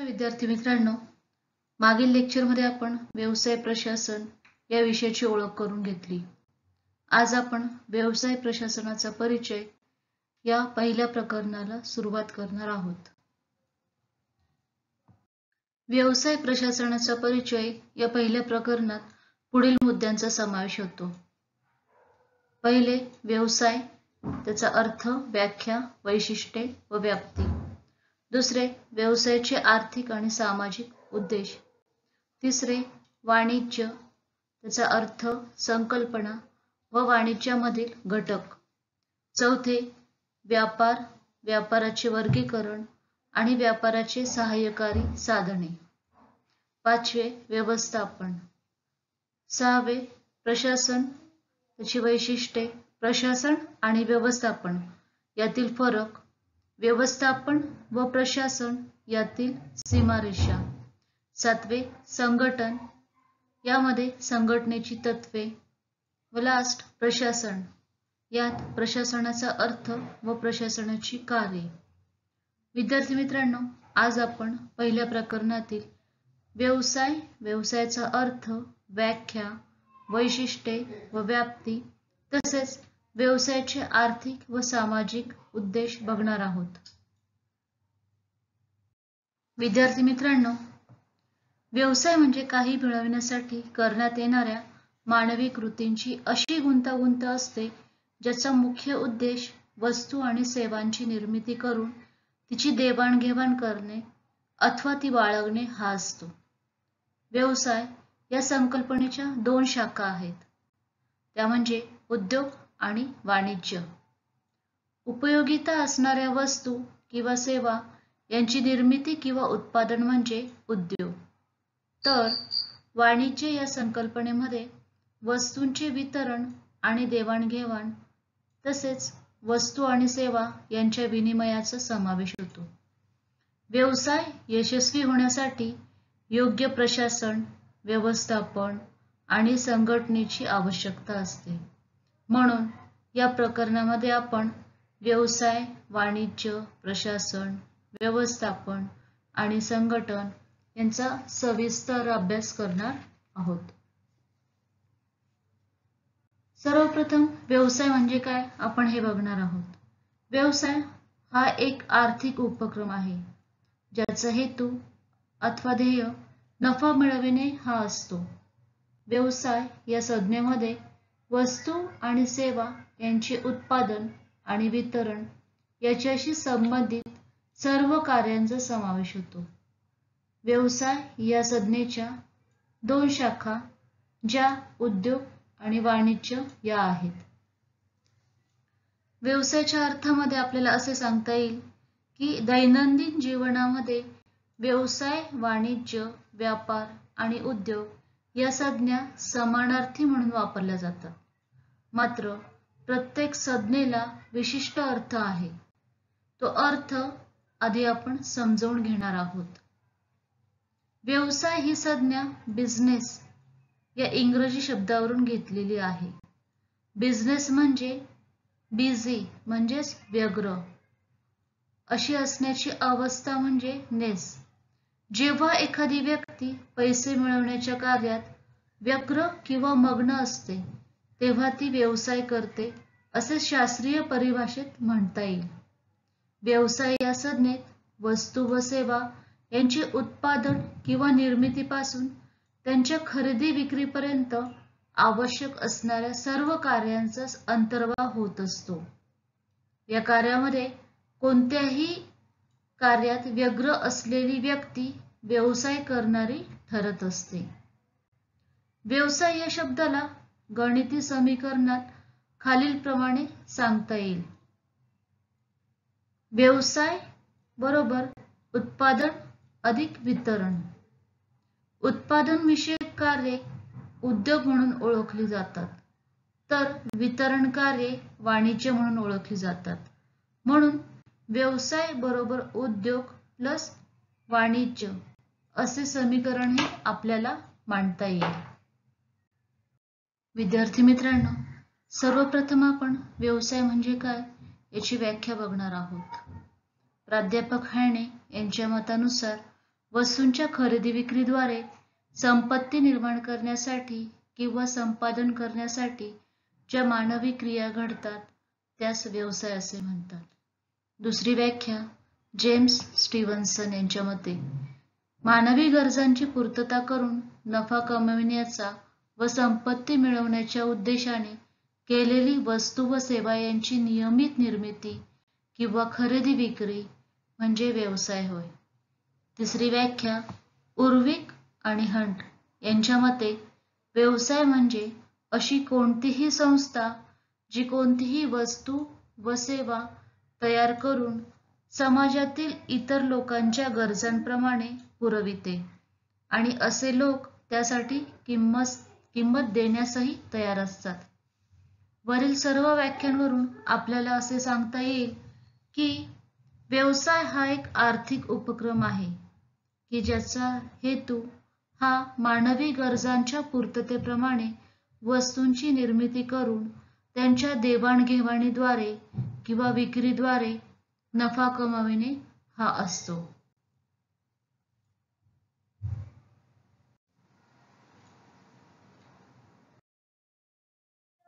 विद्यार्थी मित्रांनो, मागील लेक्चरमध्ये आपण व्यवसाय प्रशासन या विषयाची ओळख करून घेतली। आज आपण व्यवसाय प्रशासनाचा परिचय या पहिल्या प्रकरणाला सुरुवात करणार आहोत। व्यवसाय प्रशासनाचा परिचय या पहिल्या प्रकरणात पुढील मुद्द्यांचा समावेश होतो। पहिले, व्यवसाय, त्याचा अर्थ, व्याख्या, वैशिष्ट्ये व व्याप्ती। दुसरे, व्यवसायाचे आर्थिक आणि सामाजिक उद्देश। तिसरे, वाणिज्य, त्याचा अर्थ, संकल्पना व वाणिज्यामधील घटक। चौथे, व्यापार, व्यापाराचे वर्गीकरण आणि व्यापाराचे सहाय्यकारी साधने। पाचवे, व्यवस्थापन। सहावे, प्रशासन, त्याची वैशिष्ट्ये, प्रशासन आणि व्यवस्थापन यातील फरक, व्यवस्थापन व प्रशासन यातील सीमारेषा। सातवे, संघटन, यामध्ये संघटनेची तत्वे। व लास्ट, प्रशासन, यात प्रशासनाचा अर्थ व प्रशासनाची कार्ये। विद्यार्थी मित्रांनो, आज आपण पहिल्या प्रकरणातील व्यवसाय, व्यवसायाचा अर्थ, व्याख्या, वैशिष्ट्ये व व्याप्ती तसेच व्यवसायाचे आर्थिक व सामाजिक उद्देश बघणार आहोत। विद्यार्थी मित्रांनो, व्यवसाय म्हणजे काही मिळवण्यासाठी करण्यात येणाऱ्या मानवी कृतींची अशी गुंतागुंत असते ज्याचा मुख्य उद्देश वस्तू आणि सेवांची निर्मिती करून तिची देवाणघेवाण करणे अथवा ती बाळगणे हा असतो। व्यवसाय या संकल्पनेच्या दोन शाखा आहेत, त्या म्हणजे उद्योग आणि वाणिज्य। उपयोगिता असणाऱ्या वस्तू किंवा सेवा यांची निर्मिती किंवा उत्पादन म्हणजे उद्योग, तर वाणिज्य या संकल्पनेमध्ये वस्तूंचे वितरण आणि देवाणघेवाण तसेच वस्तू आणि सेवा यांच्या विनिमयाचा समावेश होतो। व्यवसाय यशस्वी होण्यासाठी योग्य प्रशासन, व्यवस्थापन आणि संघटनेची आवश्यकता असते। म्हणून या प्रकरणामध्ये आपण व्यवसाय, वाणिज्य, प्रशासन, व्यवस्थापन आणि संघटन यांचा सविस्तर अभ्यास करणार आहोत। सर्वप्रथम व्यवसाय म्हणजे काय आपण हे बघणार आहोत। व्यवसाय हा एक आर्थिक उपक्रम आहे ज्याचा हेतू अथवा ध्येय नफा मिळविणे हा असतो। व्यवसाय या संज्ञेमध्ये वस्तू आणि सेवा यांचे उत्पादन आणि वितरण याच्याशी संबंधित सर्व कार्यांचा समावेश होतो। व्यवसाय या संज्ञेच्या दोन शाखा ज्या उद्योग आणि वाणिज्य या आहेत। व्यवसायाच्या अर्थामध्ये आपल्याला असे सांगता येईल की दैनंदिन जीवनामध्ये व्यवसाय, वाणिज्य, व्यापार आणि उद्योग या संज्ञा समानार्थी म्हणून वापरल्या जातात। मात्र प्रत्येक संज्ञेला विशिष्ट अर्थ आहे, तो अर्थ आधी आपण समजून घेणार आहोत। व्यवसाय ही संज्ञा बिझनेस या इंग्रजी शब्दावरून घेतलेली आहे। बिझनेस म्हणजे बिझी म्हणजेच व्यग्र अशी असण्याची अवस्था म्हणजे नेस। जेव्हा एखादी व्यक्ती पैसे मिळवण्याच्या कार्यात व्यग्र किंवा मग्न असते तेव्हा ती व्यवसाय करते असे शास्त्रीय परिभाषेत म्हणता येईल। व्यवसाय या संज्ञेत वस्तू व सेवा यांचे उत्पादन किंवा निर्मितीपासून त्यांच्या खरेदी विक्रीपर्यंत आवश्यक असणाऱ्या सर्व कार्यांचा अंतर्भाव होत असतो। या कार्यामध्ये कोणत्याही कार्यात व्यग्र असलेली व्यक्ती व्यवसाय करणारी ठरत असते। व्यवसाय या शब्दाला गणिती समीकरणात खालीलप्रमाणे सांगता येईल। व्यवसाय बरोबर उत्पादन अधिक वितरण। उत्पादन विषयक कार्ये उद्योग म्हणून ओळखली जातात, तर वितरण कार्ये वाणिज्य म्हणून ओळखली जातात। म्हणून व्यवसाय बरोबर उद्योग प्लस वाणिज्य असे समीकरण हे आपल्याला मांडता येईल। विद्यार्थी मित्रांनो, सर्वप्रथम आपण व्यवसाय म्हणजे काय याची व्याख्या बघणार आहोत। प्राध्यापक हॅने यांच्या मतानुसार वस्तूंच्या खरेदी विक्रीद्वारे संपत्ती निर्माण करण्यासाठी किंवा संपादन करण्यासाठी ज्या मानवी क्रिया घडतात त्यास व्यवसाय असे म्हणतात. दुसरी व्याख्या जेम्स स्टीव्हन्सन यांच्या मते, मानवी गरजांची पूर्तता करून नफा कमविण्याचा व संपत्ती मिळवण्याच्या उद्देशाने केलेली वस्तू व सेवा यांची नियमित निर्मिती किंवा खरेदी विक्री म्हणजे व्यवसाय होय. तिसरी व्याख्या उर्विक आणि हंट यांच्या मते, व्यवसाय म्हणजे अशी कोणतीही संस्था जी कोणतीही वस्तू व सेवा तयार करून समाजातील इतर लोकांच्या गरजांप्रमाणे पुरविते आणि असे लोक त्यासाठी किंमत देण्यासही तयार असतात. वरील सर्व व्याख्यांवरून आपल्याला असे सांगता येईल की व्यवसाय हा एक आर्थिक उपक्रम आहे की ज्याचा हेतू हा मानवी गरजांच्या पूर्ततेप्रमाणे वस्तूंची निर्मिती करून त्यांच्या देवाणघेवाणीद्वारे किंवा विक्रीद्वारे नफा कमाविणे हा असतो.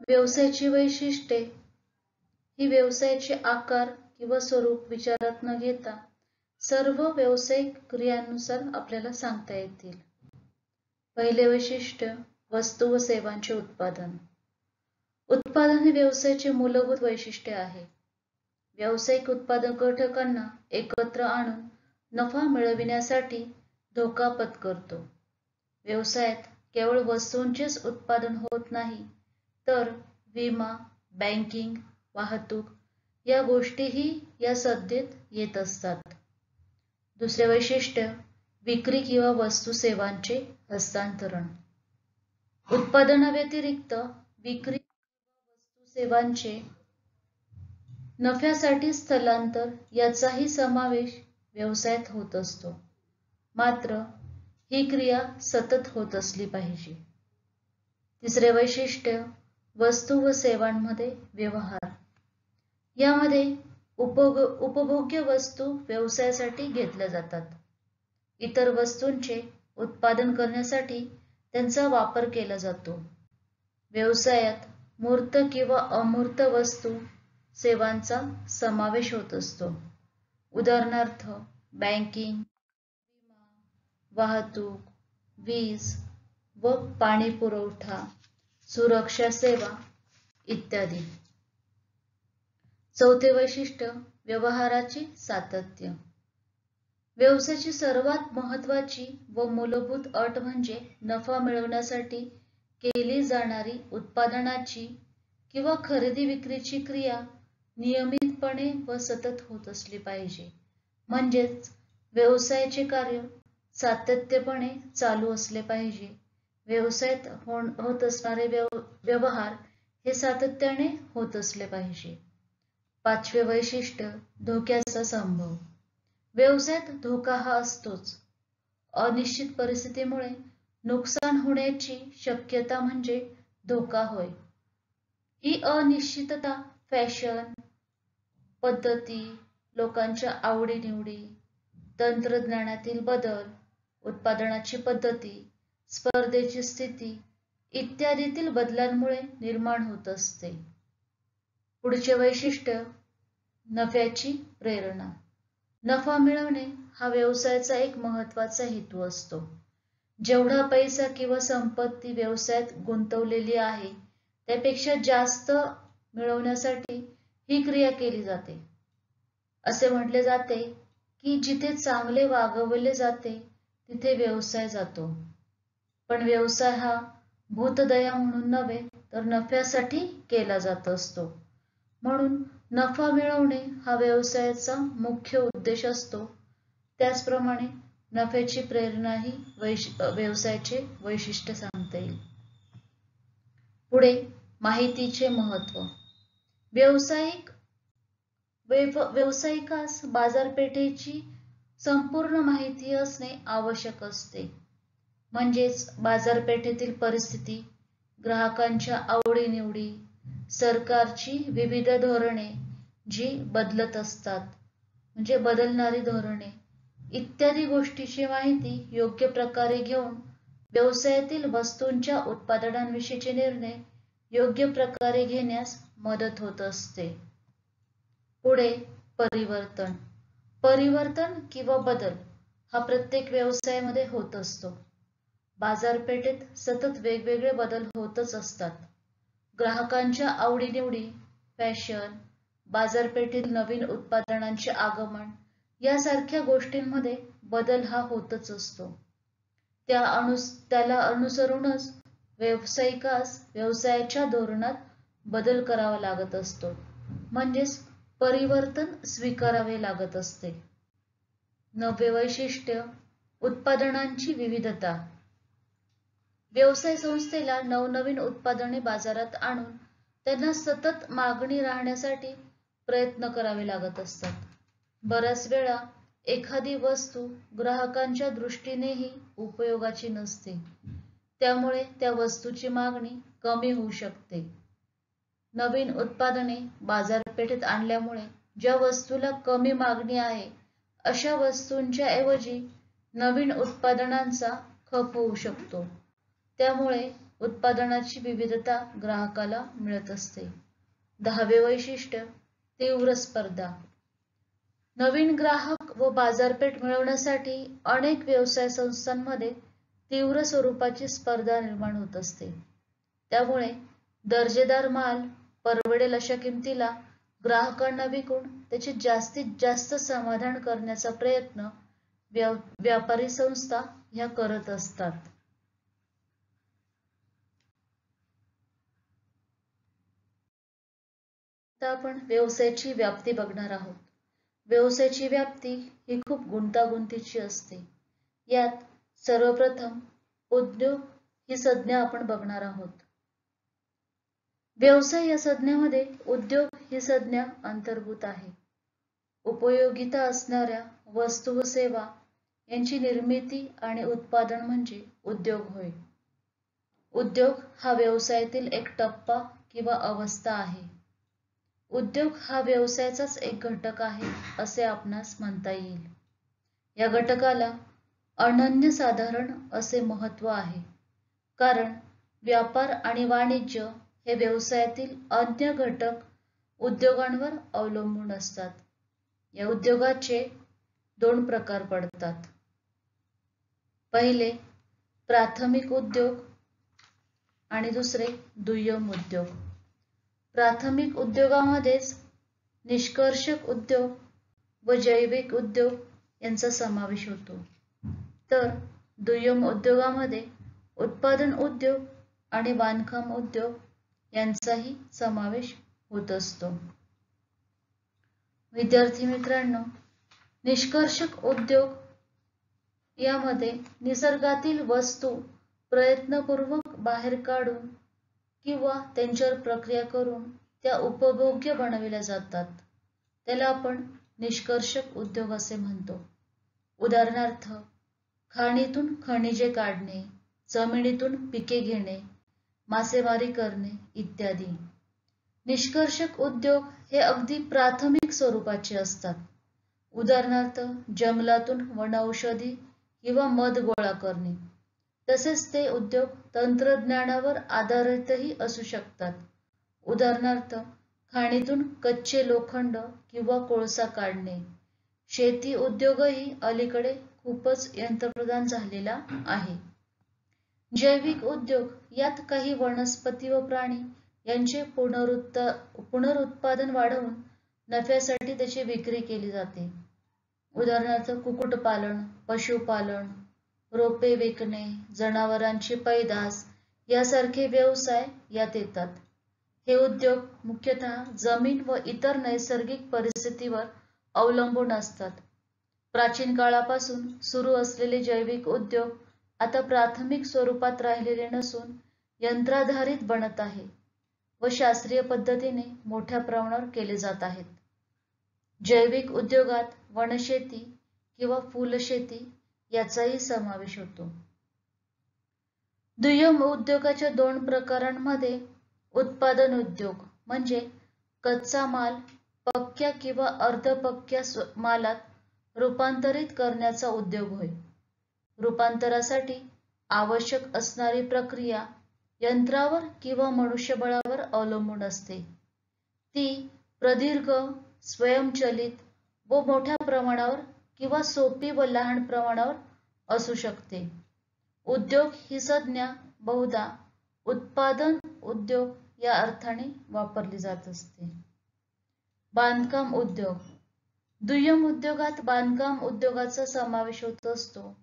व्यवसायाची वैशिष्ट्ये ही व्यवसायाचे आकार किंवा स्वरूप विचारात न घेता सर्व व्यावसायिक क्रियांनुसार आपल्याला सांगता येतील. पहिले वैशिष्ट्य वस्तू व सेवांचे उत्पादन. उत्पादन हे व्यवसायाचे मूलभूत वैशिष्ट्य आहे. व्यावसायिक उत्पादक घटकांना एकत्र आणून नफा मिळविण्यासाठी धोका पत्करतो. व्यवसायात केवळ वस्तूंचेच उत्पादन होत नाही तर विमा, बँकिंग, वाहतूक या गोष्टीही या सद्दीत येत असतात. दुसरे वैशिष्ट्य विक्री किंवा वस्तू सेवांचे हस्तांतरण. उत्पादनाव्यतिरिक्त विक्री किंवा वस्तू सेवांचे नफ्यासाठी स्थलांतर याचाही समावेश व्यवसायात होत असतो. मात्र ही क्रिया सतत होत असली पाहिजे. तिसरे वैशिष्ट्य वस्तू व सेवांमध्ये व्यवहार. यामध्ये उपभोग्य वस्तू व्यवसायासाठी घेतल्या जातात. इतर वस्तूंचे उत्पादन करण्यासाठी त्यांचा वापर केला जातो. व्यवसायात मूर्त किंवा अमूर्त वस्तू सेवांचा समावेश होत असतो. उदाहरणार्थ बँकिंग, विमा, वाहतूक, वीज व पाणी पुरवठा, सुरक्षा सेवा इत्यादी. चौथे वैशिष्ट्य व्यवहाराचे सातत्य. व्यवसायाची सर्वात महत्त्वाची व मूलभूत अट म्हणजे नफा मिळवण्यासाठी केली जाणारी उत्पादनाची किंवा खरेदी विक्रीची क्रिया नियमितपणे व सतत होत असली पाहिजे. म्हणजेच व्यवसायाचे कार्य सातत्यपणे चालू असले पाहिजे. व्यवसायात होत असणारे व्यवहार हे सातत्याने होत असले पाहिजे. पाचवे वैशिष्ट्य धोक्याचा संभव. व्यवसायात धोका हा असतोच. अनिश्चित परिस्थितीमुळे नुकसान होण्याची शक्यता म्हणजे धोका होय. ही अनिश्चितता फॅशन, पद्धती, लोकांच्या आवडीनिवडी, तंत्रज्ञानातील बदल, उत्पादनाची पद्धती, स्पर्धेची स्थिती इत्यादीतील बदलांमुळे निर्माण होत असते. पुढचे वैशिष्ट्य नफ्याची प्रेरणा. नफा मिळवणे हा व्यवसायाचा एक महत्त्वाचा हेतू असतो. जेवढा पैसा किंवा संपत्ती व्यवसायात गुंतवलेली आहे त्यापेक्षा जास्त मिळवण्यासाठी ही क्रिया केली जाते. असे म्हटले जाते की जिथे चांगले वागवले जाते तिथे व्यवसाय जातो. पण व्यवसाय हा भूतदया म्हणून नव्हे तर नफ्यासाठी केला जात असतो. म्हणून नफा मिळवणे हा व्यवसायाचा मुख्य उद्देश असतो. त्याचप्रमाणे नफ्याची प्रेरणा ही व्यवसायाचे वैशिष्ट्य सांगता येईल. पुढे माहितीचे महत्त्व. व्यावसायिकास बाजारपेठेची संपूर्ण माहिती असणे आवश्यक असते. म्हणजेच बाजारपेठेतील परिस्थिती, ग्राहकांच्या आवडीनिवडी, सरकारची विविध धोरणे जी बदलत असतात म्हणजे बदलणारी धोरणे, इत्यादी गोष्टीची माहिती योग्य प्रकारे घेऊन व्यवसायातील वस्तूंच्या उत्पादनांविषयीचे निर्णय योग्य प्रकारे घेण्यास मदत होत असते. पुढे परिवर्तन. परिवर्तन किंवा बदल हा प्रत्येक व्यवसायामध्ये होत असतो. बाजारपेठेत सतत वेगवेगळे बदल होतच असतात. ग्राहकांच्या आवडीनिवडी, फॅशन, बाजारपेठेतील नवीन उत्पादनांचे आगमन यासारख्या गोष्टींमध्ये बदल हा होतच असतो. त्याला अनुसरूनच व्यावसायिकास व्यवसायाच्या धोरणात बदल करावा लागत असतो, म्हणजेच परिवर्तन स्वीकारावे लागत असते. नवे वैशिष्ट्य, उत्पादनांची विविधता. व्यवसाय संस्थेला नवनवीन उत्पादने बाजारात आणून त्यांना सतत मागणी राहण्यासाठी प्रयत्न करावे लागत असतात. बऱ्याच वेळा एखादी वस्तू ग्राहकांच्या दृष्टीनेही उपयोगाची नसते, त्यामुळे त्या वस्तूची मागणी कमी होऊ शकते. नवीन उत्पादने बाजारपेठेत आणल्यामुळे ज्या वस्तूला कमी मागणी आहे अशा वस्तूंच्या ऐवजी नवीन उत्पादनांचा खप होऊ शकतो. त्यामुळे उत्पादनाची विविधता ग्राहकाला मिळत असते. 10वे वैशिष्ट्य, तीव्र स्पर्धा. नवीन ग्राहक व बाजारपेठ मिळवण्यासाठी अनेक व्यवसाय संस्थांमध्ये तीव्र स्वरूपाची स्पर्धा निर्माण होत असते. त्यामुळे दर्जेदार माल परवडेल अशा किमतीला ग्राहकांना विकून त्याचे जास्तीत जास्त समाधान करण्याचा प्रयत्न व्यापारी संस्था ह्या करत असतात. आता आपण व्यवसायाची व्याप्ती बघणार आहोत. व्यवसायाची व्याप्ती ही खूप गुंतागुंतीची असते. यात सर्वप्रथम उद्योग ही संज्ञा आपण बघणार आहोत. व्यवसाय या संज्ञेमध्ये उद्योग ही संज्ञा अंतर्भूत आहे. उपयोगिता असणाऱ्या वस्तू व सेवा यांची निर्मिती आणि उत्पादन म्हणजे उद्योग होय. उद्योग हा व्यवसायातील एक टप्पा किंवा अवस्था आहे. उद्योग हा व्यवसायाचाच एक घटक आहे असे आपणास म्हणता येईल. या घटकाला अनन्यसाधारण असे महत्त्व आहे, कारण व्यापार आणि वाणिज्य हे व्यवसायातील अन्य घटक उद्योगांवर अवलंबून असतात. या उद्योगाचे 2 प्रकार पडतात. पहिले प्राथमिक उद्योग आणि दुसरे दुय्यम उद्योग. प्राथमिक उद्योगामध्येच निष्कर्षक उद्योग व जैविक उद्योग यांचा समावेश होतो, तर दुय्यम उद्योगामध्ये उत्पादन उद्योग आणि बांधकाम उद्योग यांचाही समावेश होत असतो. विद्यार्थी मित्रांनो, निष्कर्षक उद्योग यामध्ये निसर्गातील वस्तू प्रयत्नपूर्वक बाहेर काढून किंवा त्यांच्यावर प्रक्रिया करून त्या उपभोग्य बनविल्या जातात. त्याला आपण निष्कर्षक उद्योग असे म्हणतो. उदाहरणार्थ, खाणीतून खनिजे काढणे, जमिनीतून पिके घेणे, मासेमारी करणे इत्यादी. निष्कर्षक उद्योग हे अगदी प्राथमिक स्वरूपाचे असतात. उदाहरणार्थ, जंगलातून वनौषधी किंवा मध गोळा करणे. तसेच ते उद्योग तंत्रज्ञानावर आधारितही असू शकतात. उदाहरणार्थ, खाणीतून कच्चे लोखंड किंवा कोळसा काढणे. शेती उद्योगही अलीकडे खूपच यंत्रप्रधान झालेला आहे. जैविक उद्योग यात काही वनस्पती व प्राणी यांचे पुनरुत्पादन वाढवून नफ्यासाठी त्याची विक्री केली जाते. उदाहरणार्थ, कुक्कुटपालन, पशुपालन, रोपे विकणे, जनावरांची पैदास यासारखे व्यवसाय यात येतात. हे उद्योग मुख्यतः जमीन व इतर नैसर्गिक परिस्थितीवर अवलंबून असतात. प्राचीन काळापासून सुरू असलेले जैविक उद्योग आता प्राथमिक स्वरूपात राहिलेले नसून यंत्राधारित बनत आहे व शास्त्रीय पद्धतीने मोठ्या प्रमाणावर केले जात आहेत. जैविक उद्योगात वनशेती किंवा फुलशेती याचाही समावेश होतो. दुय्यम उद्योगाच्या 2 प्रकारांमध्ये उत्पादन उद्योग म्हणजे कच्चा माल पक्क्या किंवा अर्धपक्क्या मालात रूपांतरित करण्याचा उद्योग होय. रूपांतरासाठी आवश्यक असणारी प्रक्रिया यंत्रावर किंवा मनुष्यबळावर अवलंबून असते. ती प्रदीर्घ, स्वयंचलित व मोठ्या प्रमाणावर किंवा सोपी व लहान प्रमाणावर असू शकते. उद्योग ही संज्ञा बहुधा उत्पादन उद्योग या अर्थाने वापरली जात असते. बांधकाम उद्योग. दुय्यम उद्योगात बांधकाम उद्योगाचा समावेश होत असतो.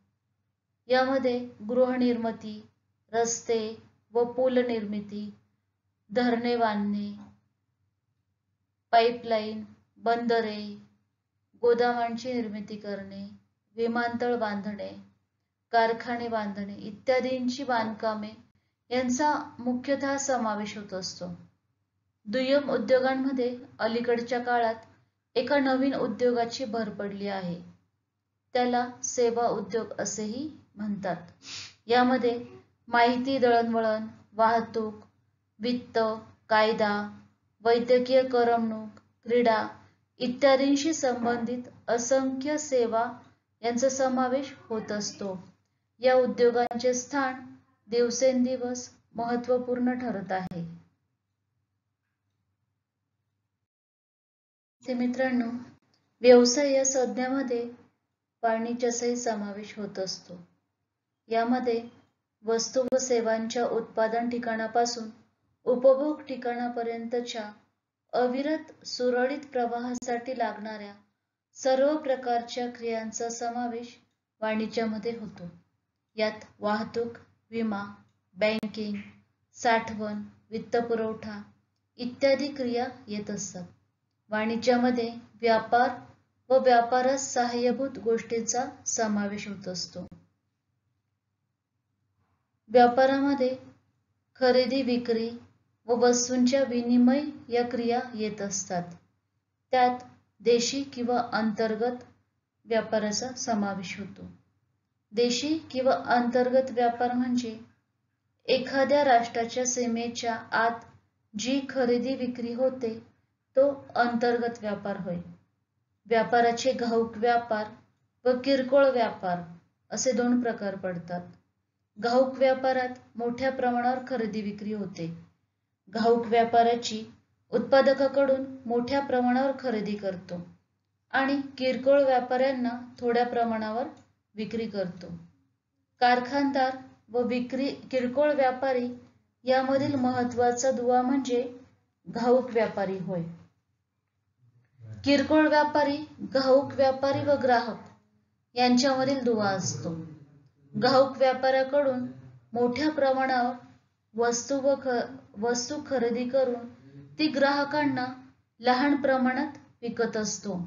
यामध्ये गृहनिर्मिती, रस्ते व पूल निर्मिती, धरणे बांधणे, पाईपलाईन, बंदरे, गोदामांची निर्मिती करणे, विमानतळ बांधणे, कारखाने बांधणे इत्यादींची बांधकामे यांचा मुख्यतः समावेश होत असतो. दुय्यम उद्योगांमध्ये अलीकडच्या काळात एका नवीन उद्योगाची भर पडली आहे. त्याला सेवा उद्योग असेही म्हणतात. यामध्ये माहिती दळणवळण, वाहतूक, वित्त, कायदा, वैद्यकीय करमणूक, क्रीडा इत्यादींशी संबंधित असंख्य सेवा यांचा समावेश होत असतो. या उद्योगांचे स्थान दिवसेंदिवस महत्त्वपूर्ण ठरत आहे. मित्रांनो, व्यवसाय या संज्ञेमध्ये वाणिज्याचाही समावेश होत असतो. यामध्ये वस्तू व सेवांच्या उत्पादन ठिकाणापासून उपभोग ठिकाणापर्यंतच्या अविरत सुरळीत प्रवाहासाठी लागणाऱ्या सर्व प्रकारच्या क्रियांचा समावेश वाणिज्यामध्ये होतो. यात वाहतूक, विमा, बँकिंग, साठवण, वित्तपुरवठा इत्यादी क्रिया येत असतात. वाणिज्यामध्ये व्यापार व व्यापारास सहाय्यभूत गोष्टींचा समावेश होत असतो. व्यापारामध्ये खरेदी विक्री व वस्तूंच्या विनिमय या क्रिया येत असतात. त्यात देशी किंवा अंतर्गत व्यापाराचा समावेश होतो. देशी किंवा अंतर्गत व्यापार म्हणजे एखाद्या राष्ट्राच्या सीमेच्या आत जी खरेदी विक्री होते तो अंतर्गत व्यापार होय. व्यापाराचे घाऊक व्यापार व किरकोळ व्यापार असे दोन प्रकार पडतात. घाऊक व्यापारात मोठ्या प्रमाणावर खरेदी विक्री होते. घाऊक व्यापाराची उत्पादकाकडून मोठ्या प्रमाणावर खरेदी करतो आणि किरकोळ व्यापाऱ्यांना थोड्या प्रमाणावर विक्री करतो. कारखानदार व किरकोळ व्यापारी यामधील महत्त्वाचा दुवा म्हणजे घाऊक व्यापारी होय. किरकोळ व्यापारी, घाऊक व्यापारी व ग्राहक यांच्यामधील दुवा असतो. घाऊक व्यापाऱ्याकडून मोठ्या प्रमाणावर वस्तू खरेदी करून ती ग्राहकांना लहान प्रमाणात विकत असतो.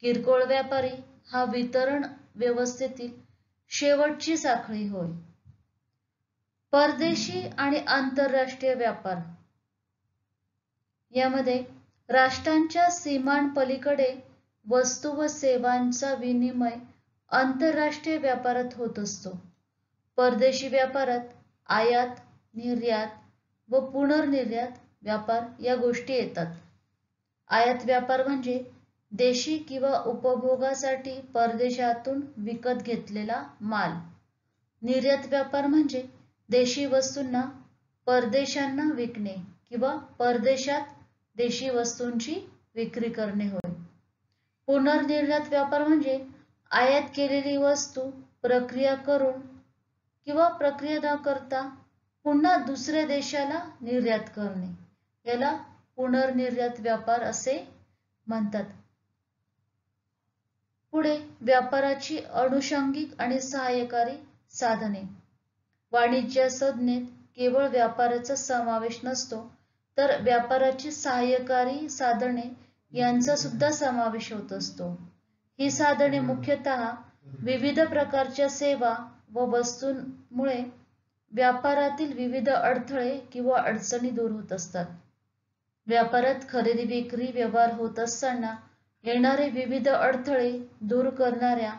किरकोळ व्यापारी हा वितरण व्यवस्थेतील शेवटची साखळी होय. परदेशी आणि आंतरराष्ट्रीय व्यापार. यामध्ये राष्ट्रांच्या सीमांपलीकडे वस्तू व सेवांचा विनिमय आंतरराष्ट्रीय व्यापारात होत असतो. परदेशी व्यापारात आयात, निर्यात व पुनर्निर्यात व्यापार या गोष्टी येतात. आयात व्यापार म्हणजे देशी किंवा उपभोगासाठी परदेशातून विकत घेतलेला माल. निर्यात व्यापार म्हणजे देशी वस्तूंना परदेशांना विकणे किंवा परदेशात देशी वस्तूंची विक्री करणे होय. पुनर्निर्यात व्यापार म्हणजे आयात केलेली वस्तू प्रक्रिया करून किंवा प्रक्रिया न करता पुन्हा दुसऱ्या देशाला निर्यात करणे याला पुनर्निर्यात व्यापार असे म्हणतात. पुढे व्यापाराची अनुषंगिक आणि सहाय्यकारी साधने. वाणिज्य संज्ञेत केवळ व्यापाराचा समावेश नसतो तर व्यापाराची सहाय्यकारी साधने यांचा सुद्धा समावेश होत असतो. ही साधने मुख्यतः विविध प्रकारच्या सेवा व वस्तूंमुळे व्यापारातील विविध अडथळे किंवा अडचणी दूर होत असतात. व्यापारात खरेदी विक्री व्यवहार होत असताना येणारे विविध अडथळे दूर करणाऱ्या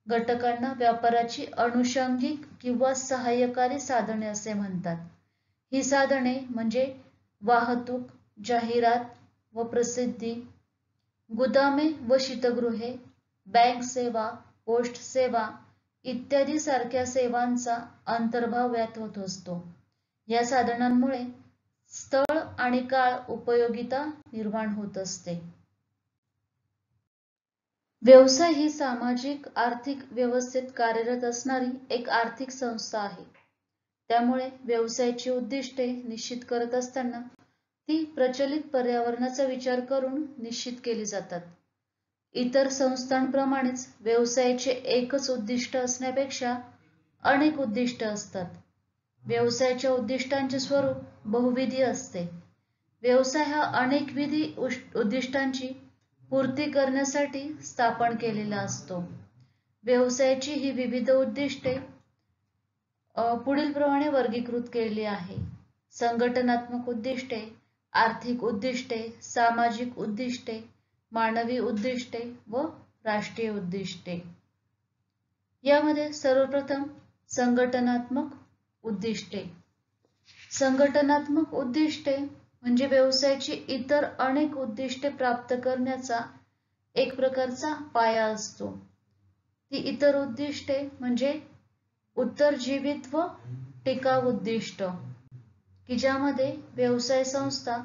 घटकांना व्यापाराची अनुषंगिक किंवा सहाय्यकारी साधने असे म्हणतात. ही साधने म्हणजे वाहतूक, जाहिरात व प्रसिद्धी, गुदामे व शीतगृहे, बँक सेवा, पोस्ट सेवा इत्यादी सारख्या सेवांचा अंतर्भाव यात होत असतो. या साधनांमुळे स्थळ आणि काळ उपयोगिता निर्माण होत असते. व्यवसाय ही सामाजिक आर्थिक व्यवस्थेत कार्यरत असणारी एक आर्थिक संस्था आहे. त्यामुळे व्यवसायाची उद्दिष्टे निश्चित करत असताना ती प्रचलित पर्यावरणाचा विचार करून निश्चित केली जातात. इतर संस्थांप्रमाणेच व्यवसायाचे एकच उद्दिष्ट असण्यापेक्षा अनेक उद्दिष्ट असतात. व्यवसायाच्या उद्दिष्टांचे स्वरूप बहुविधी असते. व्यवसाय हा अनेकविधी उद्दिष्टांची पूर्ती करण्यासाठी स्थापन केलेला असतो. व्यवसायाची ही विविध उद्दिष्टे पुढील प्रमाणे वर्गीकृत केलेली आहे. संघटनात्मक उद्दिष्टे, आर्थिक उद्दिष्टे, सामाजिक उद्दिष्टे, मानवी उद्दिष्टे व राष्ट्रीय उद्दिष्टे. यामध्ये सर्वप्रथम संघटनात्मक उद्दिष्टे. संघटनात्मक उद्दिष्टे म्हणजे व्यवसायाची इतर अनेक उद्दिष्टे प्राप्त करण्याचा एक प्रकारचा पाया असतो. ती इतर उद्दिष्टे म्हणजे उत्तरजीवित व टिकाऊ उद्दिष्ट की ज्यामध्ये व्यवसाय संस्था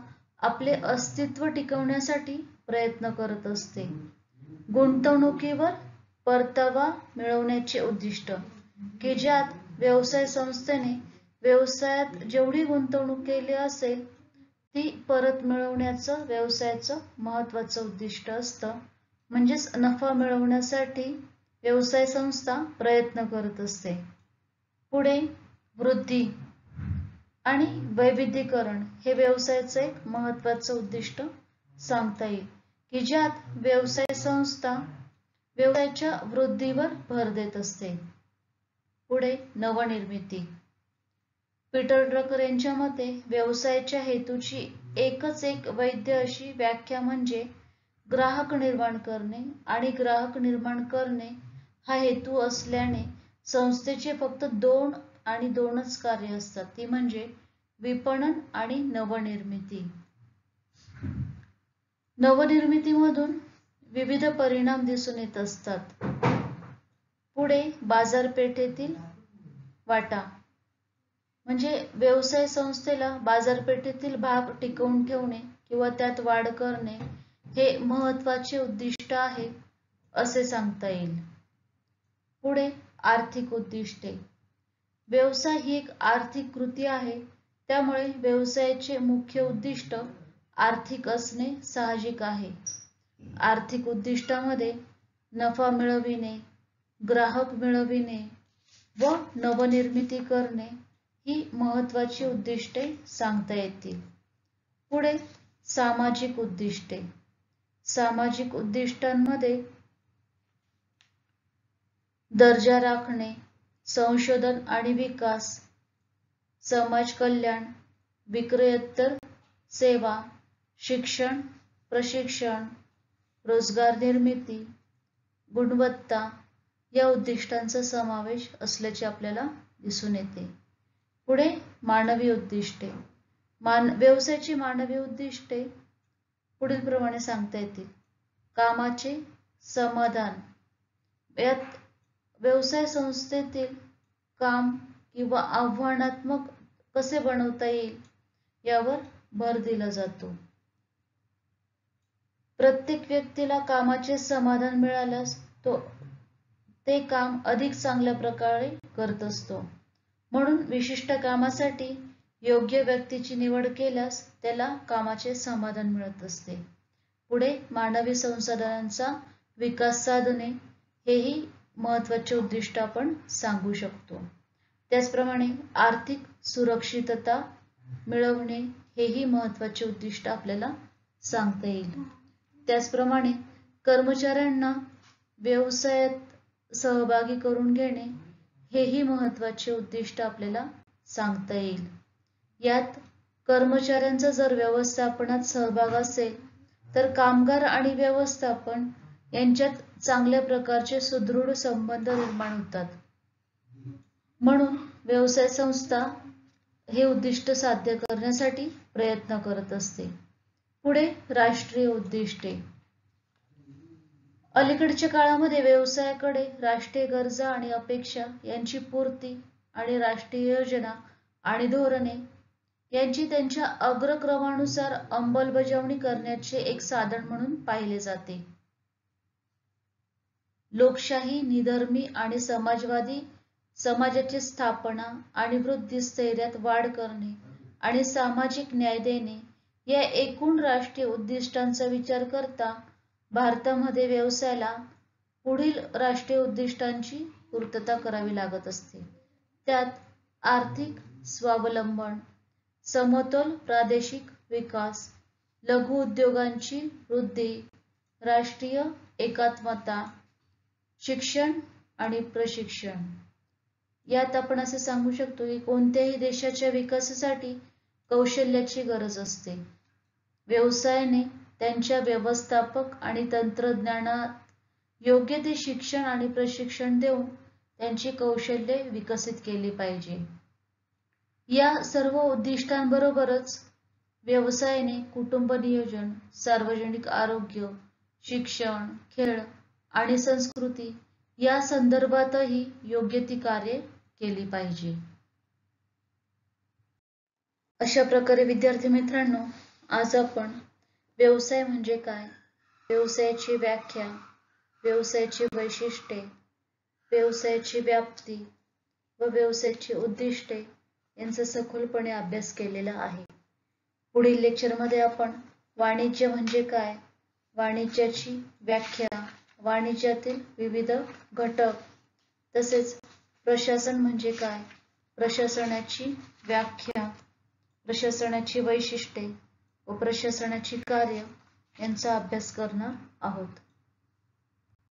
आपले अस्तित्व टिकवण्यासाठी प्रयत्न करत असते. गुंतवणुकीवर परतावा मिळवण्याचे उद्दिष्ट की ज्यात व्यवसाय संस्थेने व्यवसायात जेवढी गुंतवणूक केली असेल ती परत मिळवण्याचं व्यवसायाचं महत्त्वाचं उद्दिष्ट असतं. म्हणजेच नफा मिळवण्यासाठी व्यवसाय संस्था प्रयत्न करत असते. पुढे वृद्धी आणि वैविध्यीकरण हे व्यवसायाचं एक महत्त्वाचं उद्दिष्ट सांगता येईल की ज्यात व्यवसाय संस्था व्यवसायाच्या वृद्धीवर भर देत असते. पुढे नवनिर्मिती. पीटर ड्रकर यांच्या मते व्यवसायाच्या हेतूची एकच एक वैध अशी व्याख्या म्हणजे ग्राहक निर्माण करणे आणि ग्राहक निर्माण करणे हा हेतू असल्याने संस्थेचे फक्त दोनच कार्य असतात, ती म्हणजे विपणन आणि नवनिर्मिती. नवनिर्मितीमधून विविध परिणाम दिसून येत असतात. पुढे बाजारपेठेतील वाटा म्हणजे व्यवसाय संस्थेला बाजारपेठेतील भाग टिकवून ठेवणे किंवा त्यात वाढ करणे हे महत्त्वाचे उद्दिष्ट आहे असे सांगता येईल. पुढे आर्थिक उद्दिष्टे. व्यवसाय ही एक आर्थिक कृती आहे, त्यामुळे व्यवसायाचे मुख्य उद्दिष्ट आर्थिक असणे साहजिक आहे. आर्थिक उद्दिष्टामध्ये नफा मिळविणे, ग्राहक मिळविणे व नवनिर्मिती करणे ही महत्त्वाची उद्दिष्टे सांगता येतील. पुढे सामाजिक उद्दिष्टे. सामाजिक उद्दिष्टांमध्ये दर्जा राखणे, संशोधन आणि विकास, समाज कल्याण, विक्रेतर सेवा, शिक्षण, प्रशिक्षण, रोजगार निर्मिती, गुणवत्ता या उद्दिष्टांचा समावेश असल्याचे आपल्याला दिसून येते. पुढे मानवी उद्दिष्टे. व्यवसायाची मानवी उद्दिष्टे पुढील प्रमाणे सांगता येतील. कामाचे समाधान. यात व्यवसाय संस्थेतील काम किंवा आव्हानात्मक कसे बनवता येईल यावर भर दिला जातो. प्रत्येक व्यक्तीला कामाचे समाधान मिळाल्यास ते काम अधिक चांगल्या प्रकारे करत असतो. म्हणून विशिष्ट कामासाठी योग्य व्यक्तीची निवड केल्यास त्याला कामाचे समाधान मिळत असते. पुढे मानवी संसाधनांचा विकास साधणे हेही महत्त्वाचे उद्दिष्ट आपण सांगू शकतो. त्याचप्रमाणे आर्थिक सुरक्षितता मिळवणे हेही महत्त्वाचे उद्दिष्ट आपल्याला सांगता येईल. त्याचप्रमाणे कर्मचाऱ्यांना व्यवसायात सहभागी करून घेणे हेही महत्त्वाचे उद्दिष्ट आपल्याला सांगता येईल. यात कर्मचाऱ्यांचा जर व्यवस्थापनात सहभाग असेल तर कामगार आणि व्यवस्थापन यांच्यात चांगल्या प्रकारचे सुदृढ संबंध निर्माण होतात. म्हणून व्यवसाय संस्था हे उद्दिष्ट साध्य करण्यासाठी प्रयत्न करत असते. पुढे राष्ट्रीय उद्दिष्टे. अलीकडच्या काळामध्ये व्यवसायाकडे राष्ट्रीय गरजा आणि अपेक्षा यांची पूर्ती आणि राष्ट्रीय योजना आणि धोरणे यांची त्यांच्या अग्रक्रमानुसार अंमलबजावणी करण्याचे एक साधन म्हणून पाहिले जाते. लोकशाही, निधर्मी आणि समाजवादी समाजाची स्थापना आणि वृद्धी, स्थैर्यात वाढ करणे आणि सामाजिक न्याय देणे या एकूण राष्ट्रीय उद्दिष्टांचा विचार करता भारतामध्ये व्यवसायाला पुढील राष्ट्रीय उद्दिष्टांची पूर्तता करावी लागत असते. त्यात आर्थिक स्वावलंबन, समतोल प्रादेशिक विकास, लघु उद्योगांची वृद्धी, राष्ट्रीय एकात्मता, शिक्षण आणि प्रशिक्षण. यात आपण असे सांगू शकतो की कोणत्याही देशाच्या विकासासाठी कौशल्याची गरज असते. व्यवसायाने त्यांच्या व्यवस्थापक आणि तंत्रज्ञानात योग्य ते शिक्षण आणि प्रशिक्षण देऊन त्यांची कौशल्ये विकसित केली पाहिजे. या सर्व उद्दिष्टांबरोबरच व्यवसायाने कुटुंब नियोजन, सार्वजनिक आरोग्य, शिक्षण, खेळ आणि संस्कृती या संदर्भातही योग्य ती कार्ये केली पाहिजे. अशा प्रकारे विद्यार्थी मित्रांनो, आज आपण व्यवसाय म्हणजे काय, व्यवसायाची व्याख्या, व्यवसायाची वैशिष्ट्ये, व्यवसायाची व्याप्ती व व्यवसायाची उद्दिष्टे यांचा सखोलपणे अभ्यास केलेला आहे. पुढील लेक्चरमध्ये आपण वाणिज्य म्हणजे काय, वाणिज्याची व्याख्या, वाणिज्यातील विविध घटक, तसेच प्रशासन म्हणजे काय, प्रशासनाची व्याख्या, प्रशासनाची वैशिष्ट्ये व प्रशासनाची कार्य यांचा अभ्यास करणार आहोत.